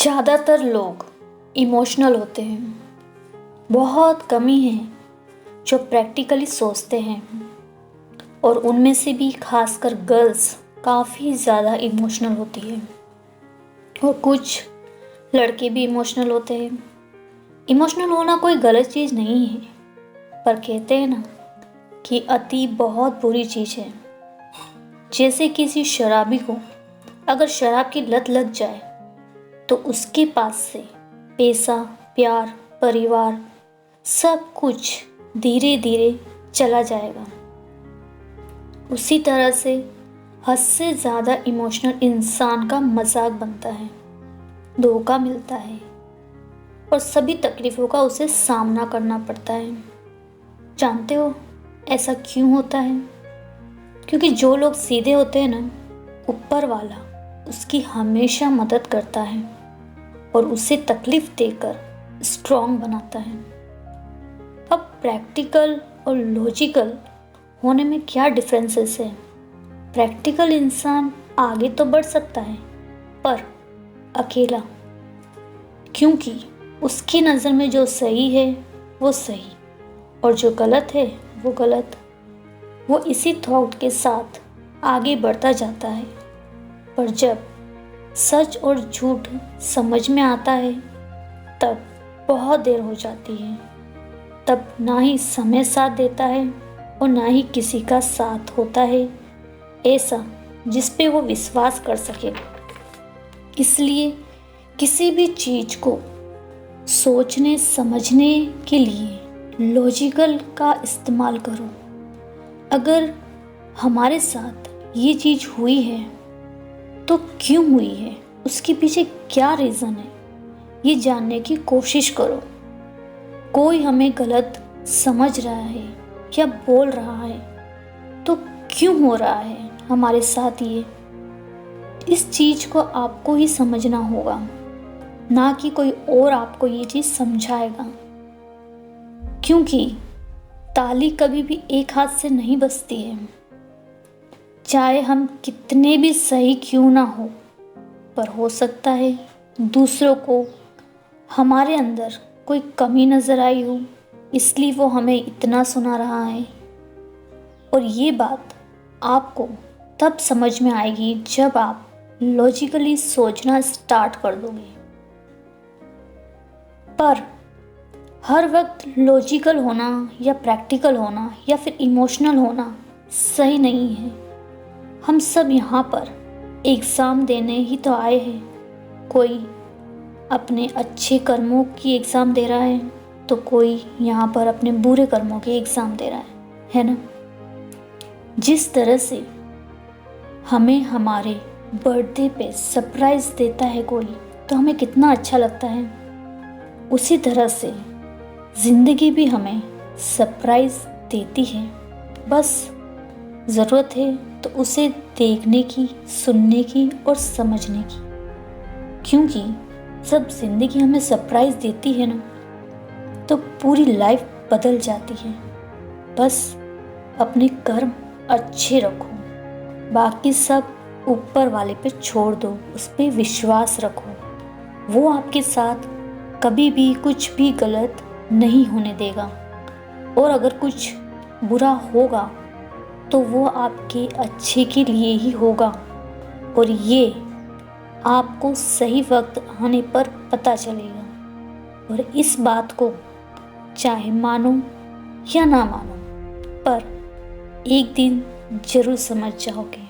ज़्यादातर लोग इमोशनल होते हैं। बहुत कम ही हैं जो प्रैक्टिकली सोचते हैं, और उनमें से भी खासकर गर्ल्स काफ़ी ज़्यादा इमोशनल होती है। और कुछ लड़के भी इमोशनल होते हैं। इमोशनल होना कोई गलत चीज़ नहीं है, पर कहते हैं ना कि अति बहुत बुरी चीज़ है। जैसे किसी शराबी को अगर शराब की लत लग जाए तो उसके पास से पैसा, प्यार, परिवार सब कुछ धीरे धीरे चला जाएगा। उसी तरह से हद से ज़्यादा इमोशनल इंसान का मजाक बनता है, धोखा मिलता है और सभी तकलीफ़ों का उसे सामना करना पड़ता है। जानते हो ऐसा क्यों होता है? क्योंकि जो लोग सीधे होते हैं ना, ऊपर वाला उसकी हमेशा मदद करता है और उसे तकलीफ देकर स्ट्रॉन्ग बनाता है। अब प्रैक्टिकल और लॉजिकल होने में क्या डिफरेंसेस है? प्रैक्टिकल इंसान आगे तो बढ़ सकता है, पर अकेला, क्योंकि उसकी नज़र में जो सही है वो सही और जो गलत है वो गलत। वो इसी थॉट के साथ आगे बढ़ता जाता है। पर जब सच और झूठ समझ में आता है तब बहुत देर हो जाती है। तब ना ही समय साथ देता है और ना ही किसी का साथ होता है ऐसा जिस पे वो विश्वास कर सके। इसलिए किसी भी चीज़ को सोचने समझने के लिए लॉजिकल का इस्तेमाल करो। अगर हमारे साथ ये चीज़ हुई है तो क्यों हुई है, उसके पीछे क्या रीज़न है, ये जानने की कोशिश करो। कोई हमें गलत समझ रहा है या बोल रहा है तो क्यों हो रहा है हमारे साथ ये, इस चीज़ को आपको ही समझना होगा, ना कि कोई और आपको ये चीज़ समझाएगा। क्योंकि ताली कभी भी एक हाथ से नहीं बजती है। चाहे हम कितने भी सही क्यों ना हो, पर हो सकता है दूसरों को हमारे अंदर कोई कमी नज़र आई हो, इसलिए वो हमें इतना सुना रहा है। और ये बात आपको तब समझ में आएगी जब आप लॉजिकली सोचना स्टार्ट कर दोगे। पर हर वक्त लॉजिकल होना या प्रैक्टिकल होना या फिर इमोशनल होना सही नहीं है। हम सब यहाँ पर एग्ज़ाम देने ही तो आए हैं। कोई अपने अच्छे कर्मों की एग्ज़ाम दे रहा है तो कोई यहाँ पर अपने बुरे कर्मों की एग्ज़ाम दे रहा है ना। जिस तरह से हमें हमारे बर्थडे पे सरप्राइज़ देता है कोई, तो हमें कितना अच्छा लगता है। उसी तरह से ज़िंदगी भी हमें सरप्राइज़ देती है। बस ज़रूरत है तो उसे देखने की, सुनने की और समझने की। क्योंकि जब ज़िंदगी हमें सरप्राइज़ देती है ना, तो पूरी लाइफ बदल जाती है। बस अपने कर्म अच्छे रखो, बाकी सब ऊपर वाले पे छोड़ दो, उस पर विश्वास रखो। वो आपके साथ कभी भी कुछ भी गलत नहीं होने देगा, और अगर कुछ बुरा होगा तो वो आपके अच्छे के लिए ही होगा, और ये आपको सही वक्त आने पर पता चलेगा। और इस बात को चाहे मानो या ना मानो, पर एक दिन जरूर समझ जाओगे।